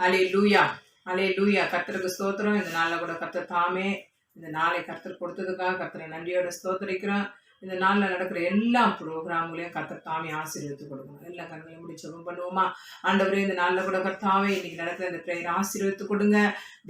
Alleluia, alleluia. கர்த்தருக்கு ஸ்தோத்திரம். இந்த நாளில் கூட கர்த்தர் தாமே இந்த நாளை கர்த்தர் கொடுத்ததுக்காக கர்த்தரை நன்றியோட ஸ்தோத்திரிக்கிறோம். இந்த நாளில் நடக்கிற எல்லா ப்ரோக்ராம்களையும் கர்த்தர் தாமே ஆசீர்வதித்து கொடுக்கணும். எல்லா கண்களையும் முடி ஜெபம் பண்ணுவோமா? ஆண்டவரே, இந்த நாளில் கூட கர்த்தாவே இன்னைக்கு நடக்கிற இந்த ப்ரேயர் ஆசீர்வதித்து கொடுங்க.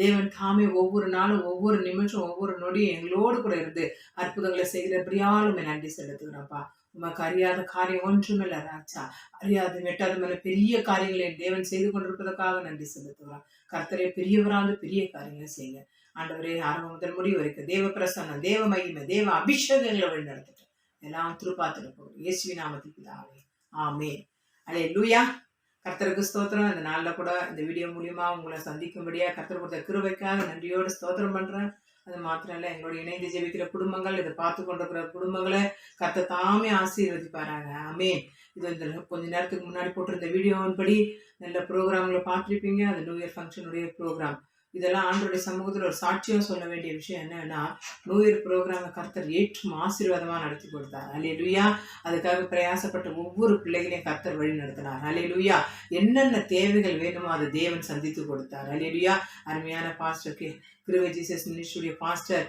தேவன் தாமே ஒவ்வொரு நாளும் ஒவ்வொரு நிமிஷம் ஒவ்வொரு நொடியும் எங்களோடு கூட இருந்து அற்புதங்களை செய்கிறபடியாலுமே நன்றி செலுத்துகிறப்பா. உமக்கு அறியாத காரியம் ஒன்றுமில்லை ராஜா. அறியாது வெட்டாத மேல பெரிய காரியங்களை தேவன் செய்து கொண்டிருப்பதற்காக நன்றி செலுத்துகிறார். கர்த்தரே பெரியவராக பெரிய காரியங்களை செய்யுங்க ஆண்டவரே. ஆரம்பம் முதல் முடிவு வரைக்கும் தேவ பிரசன்னம், தேவ மகிமை, தேவ அபிஷேகங்களை வழி நடத்திட்டு எல்லாம் திருப்பாத்திர போகும் இயேசுவி நாமத்தில் பிதாவே, ஆமென். அல்லேலூயா. கர்த்தருக்கு ஸ்தோத்திரம். இந்த நாளில் கூட இந்த வீடியோ மூலியமா உங்களை சந்திக்கும்படியா கர்த்தர் கொடுத்த கிருபைக்காக நன்றியோடு ஸ்தோத்திரம் பண்றேன். அது மாத்திரம் இல்லை, எங்களோட இணைந்து ஜெபிக்கிற குடும்பங்கள், இதை பார்த்து கொண்டிருக்கிற குடும்பங்களை கர்த்தர் தாமே ஆசீர்வதிப்பாராங்க. ஆமென். இது இந்த கொஞ்ச நேரத்துக்கு முன்னாடி போட்டிருந்த வீடியோவின்படி நல்ல ப்ரோக்ராம்களை பார்த்துருப்பீங்க. அது நியூ இயர் ஃபங்க்ஷனுடைய ப்ரோக்ராம். இதெல்லாம் ஆண்டோடைய சமூகத்தில் ஒரு சாட்சியாக சொல்ல வேண்டிய விஷயம் என்னன்னா, நியூ இயர் ப்ரோக்ராமை கர்த்தர் ஏற்றும் ஆசீர்வாதமாக நடத்தி கொடுத்தார். அல்லேலூயா. அதுக்காக பிரயாசப்பட்ட ஒவ்வொரு பிள்ளைகளையும் கர்த்தர் வழி நடத்தினார். அல்லேலூயா. என்னென்ன தேவைகள் வேணுமோ அதை தேவன் சந்தித்து கொடுத்தார். அல்லேலூயா. அருமையான பாஸ்டர் கிருபை ஜீசஸ் மினிஸ்ட்ரியுடைய பாஸ்டர்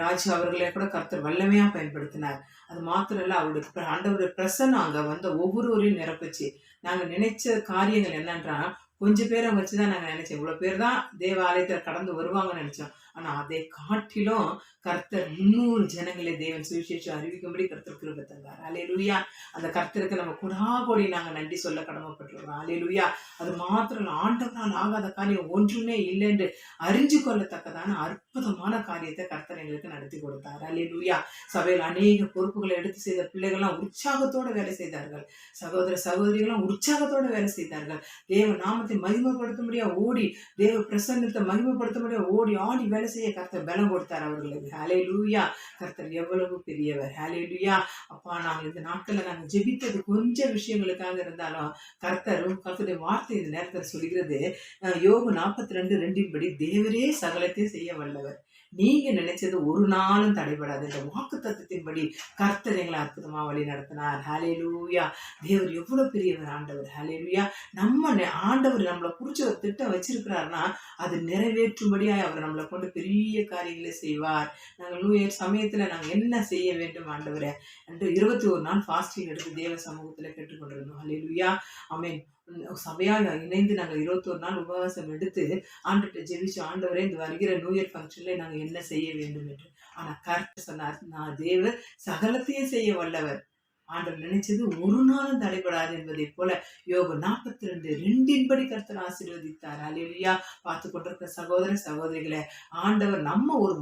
ராஜ் அவர்களே கூட கர்த்தர் வல்லமையா பயன்படுத்தினார். அது மாத்திரம் இல்லை, அவருடைய ஆண்டவருடைய பிரசன்னம் அங்கே வந்த ஒவ்வொருவரையும் நிரப்பிச்சு. நாங்கள் நினைச்ச காரியங்கள் என்னன்றா, கொஞ்சம் பேரை வச்சுதான் நாங்கள் நினைச்சோம், இவ்வளோ பேர் தான் தேவாலயத்தில் கடந்து வருவாங்கன்னு நினைச்சோம். ஆனால் அதை காட்டிலும் கர்த்தர் 300 ஜனங்களை தேவன் சுவிசேஷம் அறிவிக்கும்படி கர்த்தர் கிருபை தந்தார். அல்லேலூயா. அந்த கர்த்தருக்கு நம்ம கொடாகோடி நாங்கள் நன்றி சொல்ல கடமைப்பட்டுருக்கோம். அல்லேலூயா. அது மாத்திரம் ஆண்டவரால் ஆகாத காரியம் ஒன்றுமே இல்லை என்று அறிஞ்சு கொள்ளத்தக்கதான அற்புதமான காரியத்தை கர்த்தர் எங்களுக்கு நடத்தி கொடுத்தார். அல்லேலூயா. சபையில் அநேக பொறுப்புகளை எடுத்து செய்த பிள்ளைகள்லாம் உற்சாகத்தோடு வேலை செய்தார்கள். சகோதர சகோதரிகள்லாம் உற்சாகத்தோடு வேலை செய்தார்கள். தேவ நாமத்தை மகிமைப்படுத்த முடியாது ஓடி, தேவ பிரசன்னத்தை மகிமைப்படுத்த முடியாது ஓடி ஆடி வேலை செய்ய கர்த்தர் பலம் கொடுத்தார் அவர்களுக்கு. ஹல்லேலூயா. கர்த்தர் எவ்வளவு பெரியவர். ஹல்லேலூயா. அப்பா, நாங்கள் இந்த நாட்களில் நாங்கள் ஜெபித்தது கொஞ்சம் விஷயங்களுக்காக இருந்தாலும் கர்த்தருடைய வார்த்தை இந்த நேரத்தில் சொல்கிறது, யோபு 42:2 தேவரே சகலத்தையும் செய்ய வல்லவர், நீங்க நினைச்சது ஒரு நாளும் தடைபடாது. இந்த வாக்கு தத்துவத்தின்படி கர்த்தர் எங்களை அற்புதமா வழி நடத்தினார். ஹல்லேலூயா. தேவர் எவ்வளவு பெரியவர் ஆண்டவர். ஹல்லேலூயா. நம்ம ஆண்டவர் நம்மளை குறிச்சு ஒரு திட்டம் வச்சிருக்கிறாருன்னா அது நிறைவேற்றும்படியா அவர் நம்மளை கொண்டு பெரிய காரியங்களை செய்வார். நாங்கள் நியூ இயர் சமயத்துல நாங்கள் என்ன செய்ய வேண்டும் ஆண்டவரை என்று 21 நாள் ஃபாஸ்டிங் எடுத்து தேவ சமூகத்துல கேட்டுக்கொண்டிருந்தோம். ஹல்லேலூயா. ஆமென். சபையாக இணைந்து நாங்கள் 21 நாள் உபவாசம் எடுத்து ஆண்டவர்கிட்ட ஜெபிச்சு, ஆண்டவரே இந்த வருகிற நியூ இயர் ஃபங்க்ஷன்ல நாங்கள் என்ன செய்ய வேண்டும் என்று. ஆனா கர்த்தர் சொன்னார், நான் தேவர் சகலத்தையும் செய்ய வல்லவர், ஆண்டவர் நினைச்சது ஒரு நாளும் தடைபடாது என்பதை போல யோபு 42:2 கர்த்தர் ஆசீர்வதித்தார். அல்லேலூயா. பார்த்து கொண்டிருக்கிற சகோதர சகோதரிகளை ஆண்டவர் நம்ம ஒரு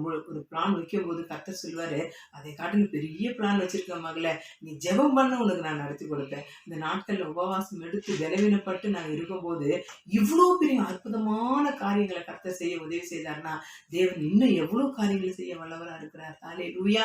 பிளான் வைக்கும் போது கர்த்தர் சொல்வாரு, அதை காட்டிலும் பெரிய பிளான் வச்சிருக்க மகளே, நீ ஜெபம் பண்ண உனக்கு நான் நடத்தி கொடுப்பேன். இந்த நாட்கள்ல உபவாசம் எடுத்து பலவீனப்பட்டு நாங்கள் இருக்கும்போது இவ்வளவு பெரிய அற்புதமான காரியங்களை கர்த்தர் செய்ய உதவி செய்தார்னா தேவன் இன்னும் எவ்வளவு காரியங்களை செய்ய வல்லவரா இருக்கிறார். அல்லேலூயா.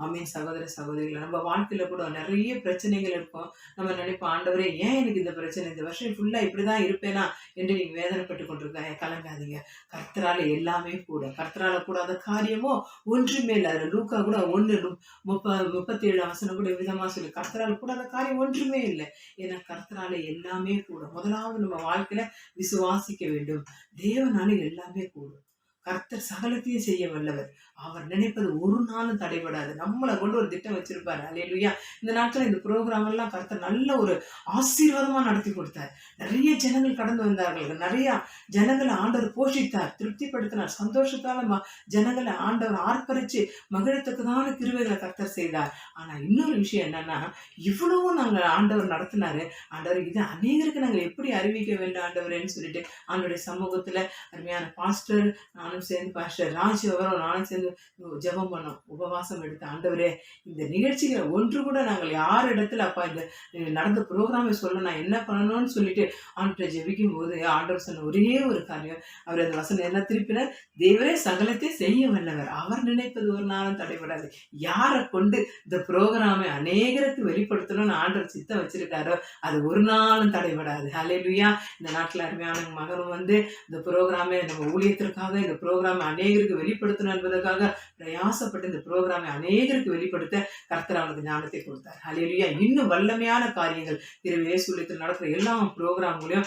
ஆமென். சகோதர சகோதரிகளை நம்ம வாழ்க்கையில கூட நிறைய பிரச்சனைகள் இருக்கும். நம்ம நினைப்போம், ஆண்டவரே ஏன் எனக்கு இந்த பிரச்சனை, இந்த வருஷம் ஃபுல்லா இப்படிதான் இருப்பேனா என்று நீங்க வேதனைப்பட்டு கொண்டிருக்க கலங்காதீங்க. கர்த்தரால எல்லாமே கூட. கர்த்தரால கூடாத காரியமோ ஒன்றுமே இல்லை. அதுல லூக்கா கூட 1:37 கூட விதமா சொல்லி கர்த்தரால கூடாத காரியம் ஒன்றுமே இல்லை. ஏன்னா கர்த்தரால எல்லாமே கூட. முதலாவது நம்ம வாழ்க்கையில விசுவாசிக்க வேண்டும். தேவனால எல்லாமே கூடும். கர்த்தர் சகலத்தையும் செய்ய வல்லவர். அவர் நினைப்பது ஒரு நாளும் தடைபடாது. நம்மளை கொண்டு ஒரு திட்டம் வச்சிருப்பாரு. அல்லேலூயா. இந்த நாட்கள் இந்த ப்ரோக்ராம் எல்லாம் கர்த்தர் நல்ல ஒரு ஆசீர்வாதமா நடத்தி கொடுத்தார். நிறைய ஜனங்கள் கடந்து வந்தார்கள். நிறைய ஜனங்களை ஆண்டவர் போஷித்தார், திருப்திப்படுத்தினார். சந்தோஷத்தால ஜனங்களை ஆண்டவர் ஆர்ப்பரிச்சு மகிழத்தக்கதான கிருபைகளை கர்த்தர் செய்தார். ஆனா இன்னொரு விஷயம் என்னன்னா, இவ்வளவும் நாங்க ஆண்டவர் நடத்தினாரு. ஆண்டவர் இது அநேகருக்கு நாங்கள் எப்படி அறிவிக்க வேண்டும் ஆண்டவரேன்னு சொல்லிட்டு ஆண்டவருடைய சமூகத்துல அருமையான பாஸ்டர் நானும் சேர்ந்து, பாஸ்டர் ராஜ் அவரும் நானும் சேர்ந்து ஜெபம் பண்ணோம். உபவாசம் எடுத்து, ஆண்டவரே இந்த நிகழ்ச்சிகளை ஒன்று கூட நாங்கள் யார் இடத்துல அப்பா இந்த நடந்த ப்ரோக்ராமை சொல்ல நான் என்ன பண்ணணும்னு சொல்லிட்டு ஆண்டவரை ஜெபிக்கும் போது ஆண்டவர் சொன்ன ஒரே ஒரு காரியம், அவர் அந்த வசனம் என்ன திருப்பினார், தேவரே சகலத்தை செய்ய வல்லவர், அவர் நினைப்பது ஒரு நாளும் தடைபடாது. யாரை கொண்டு இந்த ப்ரோக்ராமை அநேகருக்கு வெளிப்படுத்தணும்னு ஆண்டவர் சித்தம் வச்சிருக்காரோ அது ஒரு நாளும் தடைபடாது. அல்லேலூயா. இந்த நாட்டில் அருமையான மகனும் இந்த ப்ரோக்ராமை நம்ம ஊழியத்திற்காக இந்த ப்ரோக்ராமை அநேகருக்கு வெளிப்படுத்தணும் என்பதற்காக பிரயாசப்பட்டு இந்த ப்ரோக்ராமை அநேகருக்கு வெளிப்படுத்த கர்த்தர் அவனுக்கு ஞானத்தை கொடுத்தார். அல்லேலூயா. இன்னும் வல்லமையான காரியங்கள் திருவேசூழியத்தில் நடக்கிற எல்லா ப்ரோக்ராம்களையும்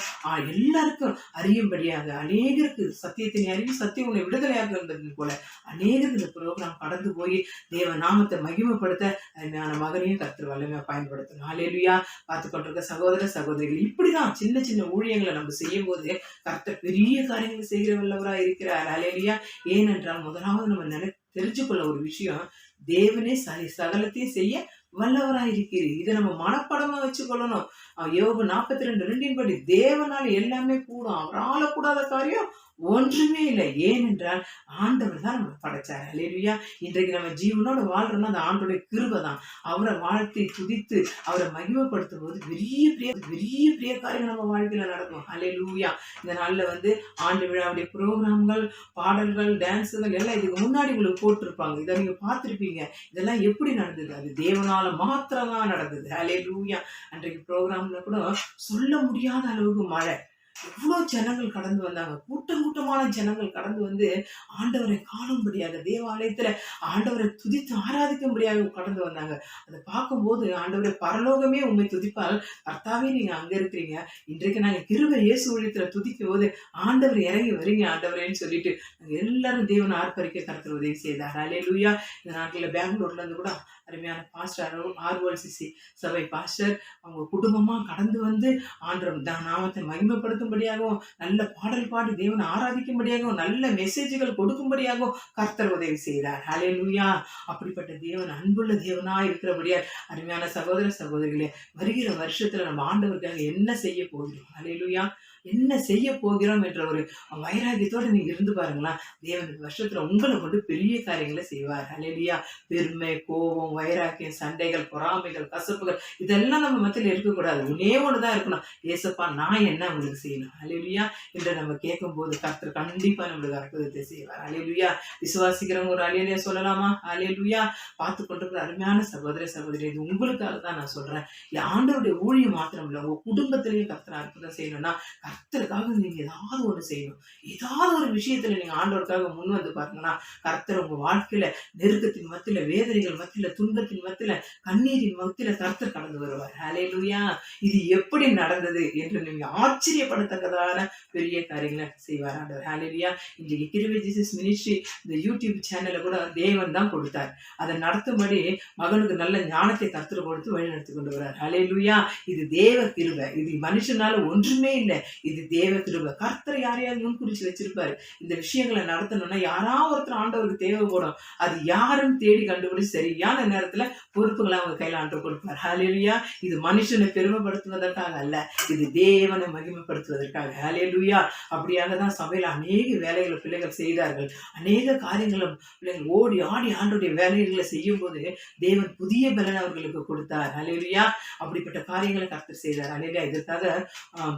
எல்லாருக்கும் அறியும்படியாக அநேகருக்கு சத்தியத்தினை அறிவி சத்தியம் உன்னை விடுதலையாக இருந்தது போல அநேகருக்கு இந்த ப்ரோக்ராம் கடந்து போய் தேவ நாமத்தை மகிமைப்படுத்த அருமையான மகனையும் கர்த்தர் வல்லமையா பயன்படுத்தணும். அல்லேலூயா. பார்த்து கொண்டிருக்க சகோதர சகோதரிகள் இப்படிதான் சின்ன சின்ன ஊழியங்களை நம்ம செய்யும் போது கர்த்தர் பெரிய காரியங்களை செய்கிற வல்லவராக இருக்கிறார். அல்லேலூயா. ஏனென்றால் முதலாவது நம்ம தெரிஞ்சுக்கொள்ள ஒரு விஷயம், தேவனே சகலத்தையும் செய்ய வல்லவராயிருக்கிறீர். இதை நம்ம மனப்படமா வச்சுக்கொள்ளணும். யோபு 42:2 தேவனால் எல்லாமே கூடும். அவரால் கூடாத காரியம் ஒன்றுமே இல்லை. ஏனென்றால் ஆண்டவர் தான் நம்ம படைச்சார். அல்லேலூயா. இன்றைக்கு நம்ம ஜீவனோட வாழ்றோம்னா அந்த ஆண்டோடைய கிருபை தான். அவரை வாழ்த்தி துதித்து அவரை மகிமைப்படுத்தும் போது பெரிய பெரிய காரியங்கள் நம்ம வாழ்க்கையில நடக்கும். அல்லேலூயா. இந்த நாள்ல ஆண்டு விழாவுடைய ப்ரோக்ராம்கள், பாடல்கள், டான்ஸுகள் எல்லாம் இதுக்கு முன்னாடி உங்களுக்கு போட்டிருப்பாங்க. இதை நீங்க பார்த்திருப்பீங்க. இதெல்லாம் எப்படி நடந்தது? அது தேவனால மாத்திரம்தான் நடந்தது. அல்லேலூயா. அன்றைக்கு ப்ரோக்ராம்ல கூட சொல்ல முடியாத அளவுக்கு மழை, எவ்வளவு ஜனங்கள் கடந்து வந்தாங்க. கூட்டமான ஜனங்கள் கடந்து ஆண்டவரை காணும்படியாக தேவாலயத்துல ஆண்டவரை துதித்து ஆராதிக்கும்படியாக கடந்து வந்தாங்க. அதை பார்க்கும்போது ஆண்டவரை பரலோகமே உண்மை துதிப்பால், கர்த்தாவே நீங்க அங்க இருக்கிறீங்க, இன்றைக்கு நாங்க கிருபை இயேசு ஊழியத்துல துதிக்கும் போது ஆண்டவர் இறங்கி வரீங்க ஆண்டவரேன்னு சொல்லிட்டு நாங்க எல்லாரும் தேவனை ஆர்ப்பரிக்க கர்த்தர் உதவி செய்தார். அல்லேலூயா. இந்த நாட்டில் பெங்களூர்ல இருந்து கூட அருமையான பாஸ்டர் ROLCC சபை பாஸ்டர் அவங்க குடும்பமா கடந்து ஆண்டவர் நாமத்தை மகிமைப்படுத்தும்படியாகவும் நல்ல பாடல் பாடி தேவனை ஆராதிக்கும்படியாகவும் நல்ல மெசேஜ்கள் கொடுக்கும்படியாகவும் கர்த்தர் உதவி செய்தார். அல்லேலூயா. அப்படிப்பட்ட தேவன் அன்புள்ள தேவனாய் இருக்கிறபடியால் அருமையான சகோதர சகோதரிகளே, வருகிற வருஷத்துல நம்ம ஆண்டவருக்காக என்ன செய்ய போகிறோம்? அல்லேலூயா. என்ன செய்ய போகிறோம் என்ற ஒரு வைராகியத்தோட நீங்க இருந்து பாருங்களா, தேவன் வருஷத்துல உங்களை கொண்டு பெரிய காரியங்களை செய்வார். அல்லேலூயா. பெருமை, கோபம், வைராகியம், சண்டைகள், பொறாமைகள், கசப்புகள் இதெல்லாம் நம்ம மத்தியில இருக்கக்கூடாது. ஒன்னே ஒண்ணுதான் இருக்கணும், ஏசப்பா நான் என்ன உங்களுக்கு செய்யணும்? அல்லேலூயா. என்று நம்ம கேட்கும் போது கர்த்தர் கண்டிப்பா நம்மளுக்கு அற்புதத்தை செய்வார். அல்லேலூயா. விசுவாசிக்கிறவங்க ஒரு அல்லேலூயா சொல்லலாமா? அல்லேலூயா. பார்த்து கொண்டிருக்கிற அருமையான சகோதர சகோதரி, இது உங்களுக்காக தான் நான் சொல்றேன். ஆண்டவருடைய ஊழியம் மாத்திரம் இல்லை, உங்க குடும்பத்திலையும் கர்த்தர் அற்புதம் செய்யணும்னா கர்த்தருக்காக நீங்க ஏதாவது ஒண்ணு செய்யணும். ஏதாவது ஒரு விஷயத்துல நீங்க ஆண்டவருக்காக முன் பாருங்கன்னா கர்த்தர் உங்க வாழ்க்கையில நெருக்கத்தின் மத்தியில, வேதனைகள் மத்தியில, துன்பத்தின் மத்தியில, கண்ணீரின் மத்தியில கர்த்தர் கடந்து வருவார். அல்லேலூயா. இது எப்படி நடந்தது என்று நீங்க ஆச்சரியப்படத்தக்கதான பெரிய காரியங்களை செய்வார் ஆண்டவர். அல்லேலூயா. இன்றைக்கு கிருபை ஜீசஸ் மினிஸ்ட்ரி இந்த யூடியூப் சேனலை கூட தேவன் தான் கொடுத்தார். அதை நடத்தும்படி மகனுக்கு நல்ல ஞானத்தை கர்த்தர் கொடுத்து வழி நடத்தி கொண்டு வர்றார். அல்லேலூயா. இது தேவ கிருபை. இது மனுஷனால ஒன்றுமே இல்லை. இது தேவ கிருபை. கர்த்தர் யாரையாவது முன்குறிச்சு வச்சிருப்பாரு. இந்த விஷயங்களை நடத்தணும்னா யாராவது ஒருத்தர் ஆண்டவருக்கு தேவைப்படும். அது யாருன்னு தேடி கண்டுபிடிச்சு சரியான நேரத்துல பொறுப்புகளை அவங்க கையில ஆண்டவர் கொடுப்பார். ஹல்லேலூயா. இது மனுஷனை பெருமைப்படுத்துவதற்காக அல்ல, இது தேவனை மகிமைப்படுத்துவதற்காக. ஹல்லேலூயா. அப்படியாக தான் சபையில அநேக வேலைகளை பிள்ளைகள் செய்தார்கள். அநேக காரியங்களும் பிள்ளைகள் ஓடி ஆடி ஆண்டோடைய வேலைகளை செய்யும் போது தேவன் புதிய பலன் அவர்களுக்கு கொடுத்தார். ஹல்லேலூயா. அப்படிப்பட்ட காரியங்களை கர்த்தர் செய்தார். ஹல்லேலூயா. இதற்காக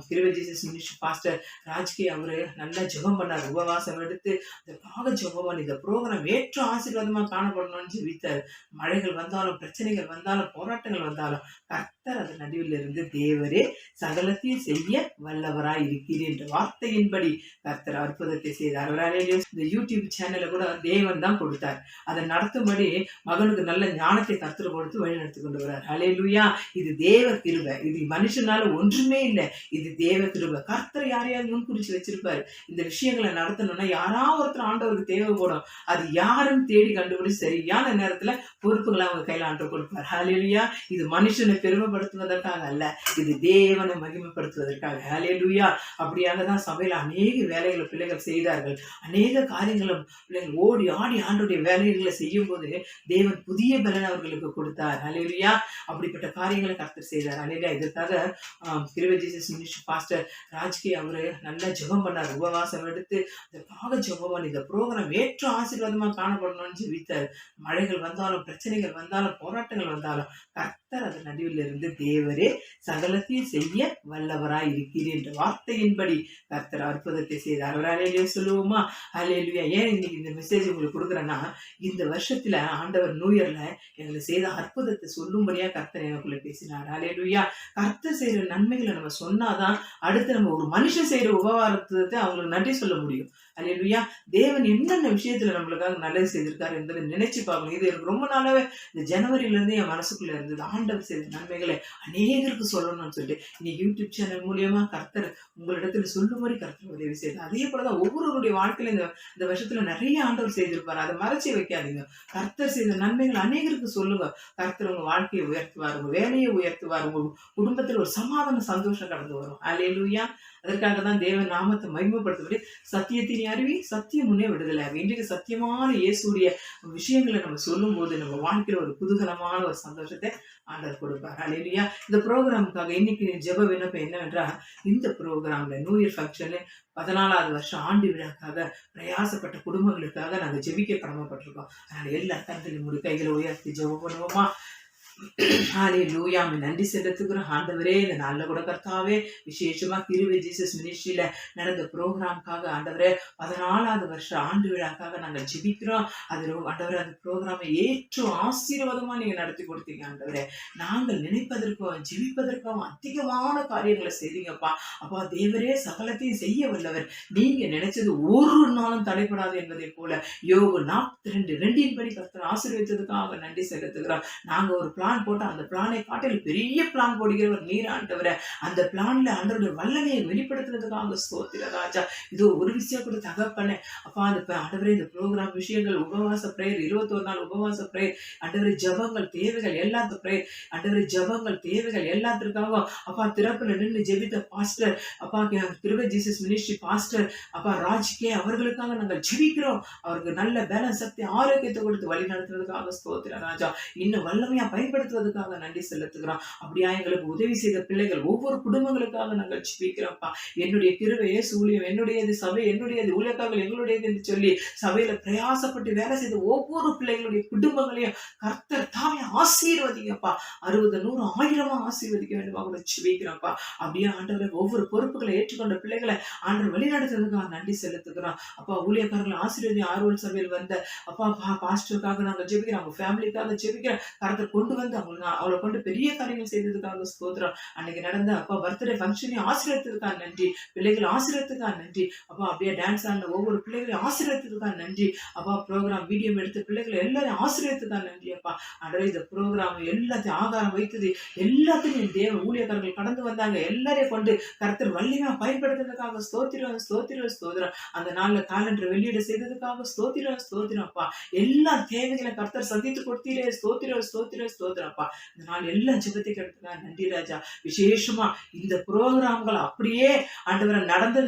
கிருபை ஜீசஸ் மினிஸ்ட்ரி பாஸ்டர் ராஜ்கே அவரு நல்லா ஜெபம் பண்ணார். உபவாசம் எடுத்து அதற்காக ஜெபம் பண்ணி இந்த ப்ரோக்ராம் ஏற்ற ஆசீர்வாதமா காணப்படணும்னு ஜெபித்தார். மழைகள் வந்தாலும், பிரச்சனைகள் வந்தாலும், போராட்டங்கள் வந்தாலும் கர்த்தர் அது நடுவில் இருந்து தேவரே சகலத்தையும் செய்ய வல்லவராய் இருக்கிறேன் என்ற வார்த்தையின்படி கர்த்தர் அற்புதத்தை செய்தார். இந்த யூடியூப் சேனலை கூட தேவன் தான் கொடுத்தார். அதை நடத்தும்படி மகனுக்கு நல்ல ஞானத்தை கர்த்தர் கொடுத்து வழி நடத்தி கொண்டு வர்றார். ஹல்லேலூயா. இது தேவ கிருபை. இது மனுஷனால ஒன்றுமே இல்லை, இது தேவ கிருபை. கர்த்தர் யாரையாவது முன்குறிச்சு வச்சிருப்பாரு. இந்த விஷயங்களை நடத்தணும்னா யாராவது ஒருத்தர் ஆண்டவருக்கு தேவைப்படும். அது யாருன்னு தேடி கண்டுபிடிச்சு சரியான நேரத்துல பொறுப்புகளை அவங்க கையில ஆண்டவர் கொடுப்பார். ஹல்லேலூயா. இது மனுஷனை பெருமைப்படுத்துவதற்காக அல்ல, இது தேவனை மகிமைப்படுத்துவதற்காக. ஹல்லேலூயா. அப்படியாக தான் சபையில அநேக வேலைகளை பிள்ளைகள் செய்தார்கள். அநேக காரியங்களும் பிள்ளைகள் ஓடி ஆடி ஆண்டோடைய வேலைகளை செய்யும் போது தேவன் புதிய பலன் அவர்களுக்கு கொடுத்தார். ஹல்லேலூயா. அப்படிப்பட்ட காரியங்களை கர்த்தர் செய்தார். ஹல்லேலூயா. இதற்காக கிருபை ஜீசஸ் மினிஸ்ட்ரி பாஸ்டர் ராஜ்கே அவரு நல்லா ஜெபம் பண்ணார். உபவாசம் எடுத்து அதற்காக ஜெபம் பண்ணி இந்த ப்ரோக்ராம் ஏற்ற ஆசீர்வாதமா காணப்படணும்னு ஜெபித்தார். மழைகள் வந்தாலும், பிரச்சனைகள் வந்தாலும், போராட்டங்கள் வந்தாலும் கர்த்தர் அது நடுவில் இருந்து தேவரே சகலத்தையும் செய்ய வல்லவராய் இருக்கிறேன் என்ற வார்த்தையின்படி கர்த்தர் அற்புதத்தை செய்தார். ஹல்லேலூயா சொல்லுவோமா? ஹல்லேலூயா. ஏன் இன்னைக்கு இந்த மெசேஜ் உங்களுக்கு கொடுக்குறேன்னா, இந்த வருஷத்துல ஆண்டவர் நியூ இயர்ல எங்களுக்கு செய்த அற்புதத்தை சொல்லும்படியா கர்த்தர் எனக்குள்ள பேசினார். ஹல்லேலூயா. கர்த்தர் செய்யற நன்மைகளை நம்ம சொன்னாதான் அடுத்து நம்ம ஒரு மனுஷன் செய்யற உபகாரத்தை அவங்களுக்கு நன்றி சொல்ல முடியும். ஹல்லேலூயா. தேவன் என்னென்ன விஷயத்துல நம்மளுக்காக நல்லது செய்திருக்காரு என்பதை நினைச்சு பார்க்கணும். இது எனக்கு ரொம்ப நாளாவே இந்த ஜனவரியில இருந்து என் மனசுக்குள்ள இருந்தது. ஆண்டவர் செய்த நன்மைகளை அநேகருக்கு சொல்லணும்னு சொல்லிட்டு இன்னைக்கு யூடியூப் சேனல் மூலியமா கர்த்தர் உங்களிடத்துல சொல்லும்படி கர்த்தர் உதவி செய்தார். அதே போலதான் ஒவ்வொருவருடைய வாழ்க்கையில இந்த வருஷத்துல நிறைய ஆண்டவர் செய்திருப்பாரு. அதை மறைச்சி வைக்காதீங்க. கர்த்தர் செய்த நன்மைகள் அநேகருக்கு சொல்லுங்க. கர்த்தர் உங்க வாழ்க்கையை உயர்த்துவார், உங்க வேலையை உயர்த்துவார், உங்க குடும்பத்துல ஒரு சமாதான சந்தோஷம் கடந்து வரும். ஹல்லேலூயா. அதற்காக தான் தேவன் நாமத்தை மகிமைப்படுத்தபடி சத்தியத்தின் அறிவி சத்தியம் முன்னே விடுதலை. இன்றைக்கு சத்தியமான இயேசுடைய விஷயங்களை நம்ம சொல்லும் போது நம்ம வாழ்க்கையில ஒரு குதூகலமான ஒரு சந்தோஷத்தை ஆண்டவர் கொடுப்பார். ஹல்லேலூயா. இந்த ப்ரோக்ராமுக்காக இன்னைக்கு ஜெப விண்ணப்பம் என்னவென்றால், இந்த ப்ரோக்ராம்ல நியூ இயர் ஃபங்க்ஷன்ல 14வது வருஷம் ஆண்டு விழாக்காக பிரயாசப்பட்ட குடும்பங்களுக்காக நாங்க ஜெபிக்க கடமைப்பட்டிருக்கோம். அதனால எல்லா கருத்திலும் ஒரு கைகளை உயர்த்தி ஜெபம் பண்ணுவோமா? ஹல்லேலூயா. நன்றி செலுத்துகிறோம் ஆண்டவரே. இந்த நாள்ல கூட கர்த்தாவே விசேஷமா கிருபை ஜீசஸ் மினிஸ்ட்ரியில நடந்த ப்ரோக்ராமுக்காக ஆண்டவரே 14வது வருஷம் ஆண்டு விழாக்காக நாங்கள் ஜெபிக்கிறோம். அது ஆண்டவரே அந்த ப்ரோக்ராமை ஏற்று ஆசீர்வாதமா நீங்க நடத்தி கொடுத்தீங்க ஆண்டவரே. நாங்கள் நினைப்பதற்கும் ஜெபிப்பதற்கும் அதிகமான காரியங்களை செய்தீங்கப்பா. அப்பா தேவரே சகலத்தையும் செய்ய வல்லவர். நீங்க நினைச்சது ஒரு நாளும் தடைபடாது என்பதை போல யோபு 42:2 படி கர்த்தர் ஆசீர்வதித்ததுக்காக நன்றி செலுத்துகிறோம். நாங்க ஒரு பிளான் போட்டா அந்த பிளானை காட்டில் பெரிய பிளான் போடுகிறவர் நீர் ஆண்டவரே. அந்த பிளான்ல ஆண்டவருடைய வல்லமையை வெளிப்படுத்துறதுக்காக ஸ்தோத்திர ராஜா. இதோ ஒரு விஷயம் கூட தகப்பனே அப்பா, அந்த ஆண்டவரே இந்த ப்ரோக்ராம் விஷயங்கள் உபவாச பிரேயர் 21 நாள் உபவாச பிரேயர் ஆண்டவரே ஜபங்கள் தேவைகள் எல்லாத்த பிரேயர் ஆண்டவரே ஜபங்கள் தேவைகள் எல்லாத்திற்காக அப்பா திறப்புல நின்று ஜெபித்த பாஸ்டர் அப்பா கிருபை ஜீசஸ் மினிஸ்ட்ரி பாஸ்டர் அப்பா ராஜ்கே அவர்களுக்காக நாங்கள் ஜெபிக்கிறோம். அவருக்கு நல்ல பேலன்ஸ் சக்தி ஆரோக்கியத்தை கொடுத்து வழி நடத்துறதுக்காக ஸ்தோத்திர ராஜா. இன்னும் வல்லமையா பயன்படுத்துவதற்காக நன்றி செலுத்துகிறோம். அப்படியா எங்களுக்கு உதவி செய்த பிள்ளைகள் ஒவ்வொரு குடும்பங்களுக்காக நாங்கள் ஜெபிக்கிறோம்ப்பா. என்னுடைய கிருபையே சூழியம் என்னுடையது, சபை என்னுடையது, ஊழியக்காரர்கள் எங்களுடையது என்று சொல்லி சபையில பிரயாசப்பட்டு வேலை செய்த ஒவ்வொரு பிள்ளைகளுடைய குடும்பங்களையும் கர்த்தர் தாமே ஆசீர்வதிங்கப்பா. 60, 100, 1000 ஆசீர்வதிக்க வேண்டுமா கூட ஜெபிக்கிறோம்ப்பா. அப்படியே ஆண்டவரை ஒவ்வொரு பொறுப்புகளை ஏற்றுக்கொண்ட பிள்ளைகளை ஆண்டவர் வழிநடத்துறதுக்காக நன்றி செலுத்துகிறோம். அப்பா ஊழியக்காரர்கள் ஆசீர்வதி ஆர்வல் சபையில் வந்த அப்பா பாஸ்டருக்காக நாங்கள் ஜெபிக்கிறோம். அவங்க ஃபேமிலிக்காக ஜெபிக்கிறோம். கர்த்தர் கொண்டு வந்து அவளை கொண்டு பெரிய காரியங்கள் செய்ததுக்காக ஸ்தோத்திரம். அன்னைக்கு நடந்த அப்பா பர்த்டே ஃபங்க்ஷனையும் ஆசீர்வதித்ததுக்காக நன்றி. பிள்ளைகள் ஆசீர்வதித்ததுக்காக நன்றி. அப்பா அப்படியே டான்ஸ் ஆடின ஒவ்வொரு பிள்ளைகளையும் ஆசீர்வதித்ததுக்காக நன்றி. அப்பா ப்ரோக்ராம் வீடியோ எடுத்த பிள்ளைகளை எல்லாரும் ஆசீர்வதித்ததுக்காக நன்றி. அப்பா அன்றே இந்த ப்ரோக்ராம் எல்லாத்தையும் ஆகாரம் வைத்தது எல்லாத்தையும் தேவ ஊழியக்காரர்கள் கடந்து வந்தாங்க. எல்லாரையும் கொண்டு கர்த்தர் வல்லியமா பயன்படுத்துறதுக்காக ஸ்தோத்திரம் ஸ்தோத்திரம் ஸ்தோத்திரம். அந்த நாள்ல காலண்டர் வெளியிட செய்ததுக்காக ஸ்தோத்திரம் ஸ்தோத்திரம். அப்பா எல்லா தேவைகளை கர்த்தர் சந்தித்து கொடுத்தீரே ஸ்தோத்திரம் ஸ்தோத்திரம் ஸ்தோத்திரம். ஸ்தோத்திரப்பா. இந்த நாள் எல்லா ஜெபத்தை கேட்டதுக்காக நன்றி ராஜா. விசேஷமா இந்த புரோகிராம்கள் அப்படியே ஆண்டவரை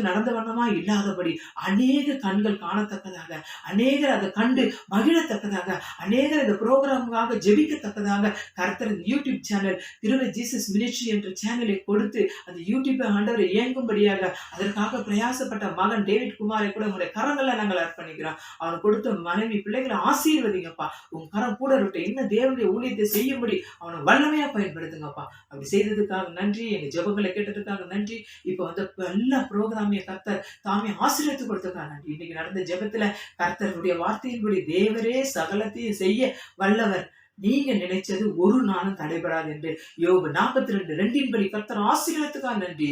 நடந்த வண்ணமா இல்லாதபடி அநேக கண்கள் காணத்தக்கதாக, அநேகர் அதை கண்டு மகிழத்தக்கதாக, அநேகர் இந்த புரோகிராமுக்காக ஜெபிக்கத்தக்கதாக கர்த்தர் யூடியூப் சேனல் கிருபை ஜீசஸ் மினிஸ்ட்ரி என்ற சேனலை கொடுத்து அந்த யூடியூப்பை ஆண்டவரை இயங்கும்படியாக அதற்காக பிரயாசப்பட்ட மகன் டேவிட் குமாரை கூட உங்களுடைய கரங்களை நாங்கள் அர்ப்பணிக்கிறோம். அவன் கொடுத்த மனைவி பிள்ளைகளை ஆசீர்வதிங்கப்பா. உங்க கரம் கூட இருக்க இன்னும் தேவனுடைய ஊழியத்தை செய்யும்படி அவனை வல்லமையா பயன்படுத்துங்கப்பா. அப்படி செய்ததுக்காக நன்றி. எங்க ஜெபங்களை கேட்டதுக்காக நன்றி. இப்ப வந்து எல்லா புரோகிராமையும் கர்த்தர் தாமே ஆசீர்வதித்து கொடுத்ததுக்காக நன்றி. இன்னைக்கு நடந்த ஜெபத்துல கர்த்தருடைய வார்த்தையின்படி தேவரே சகலத்தையும் செய்ய வல்லவர், நீங்க நினைச்சது ஒரு நாளும் தடைபடாது என்று யோபு 42:2 படி கர்த்தர் ஆசீர்வாதத்துக்காக நன்றி.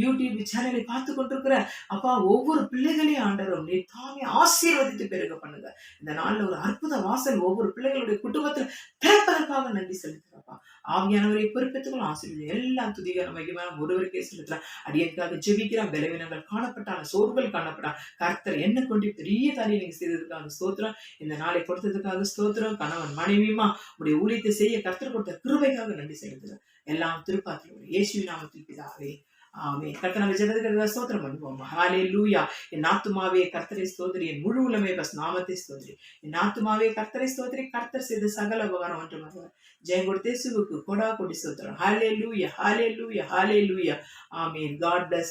யூடியூப் சேனலை பார்த்து கொண்டிருக்கிற அப்பா ஒவ்வொரு பிள்ளைகளையும் ஆண்டவரும் நீ தாமே ஆசீர்வதித்து பெருக பண்ணுங்க. இந்த நாள்ல ஒரு அற்புத வாசல் ஒவ்வொரு பிள்ளைகளுடைய குடும்பத்தில் திறப்பதற்காக நன்றி செலுத்துறப்பா. ஆவியானவரை பொறுப்பேற்றுகளும் ஆசீர்வதி எல்லாம் துதிகர மகிமையான ஒருவருக்கே செலுத்துறான். அடியனுக்காக ஜெபிக்கிறான். பலவீனங்கள் காணப்பட்டான, சோர்வுகள் காணப்பட்டான். கர்த்தர் என்ன கொண்டு பெரிய காரியம் நீங்க செய்ததுக்காக ஸ்தோத்திரம். இந்த நாளை கொடுத்ததுக்காக ஸ்தோத்திரம். கணவன் மனைவியுமா உடைய ஊழியத்தை செய்ய கர்த்தர் கொடுத்த கிருபைக்காக நன்றி செலுத்துகிறேன். எல்லாம் திருப்பாத்திரம் இயேசுவின் நாமத்தில் பிதாவே ஆமென். கர்த்தர் நம்ம ஜெபத்துக்கு ஸ்தோத்திரம் பண்ணுவோம். ஹல்லேலூயா. என் ஆத்துமாவே கர்த்தரை ஸ்தோத்திரி, என் முழு உள்ளமே பஸ் நாமத்தை ஸ்தோத்திரி. என் ஆத்துமாவே கர்த்தரை ஸ்தோத்திரி, கர்த்தர் செய்த சகல உபகாரம் ஒன்று மறவார். ஜெயம் கொடுத்தே சுவுக்கு கொடா கொடி ஸ்தோத்திரம். ஹல்லேலூயா, ஹல்லேலூயா, ஹல்லேலூயா. ஆமென். God bless.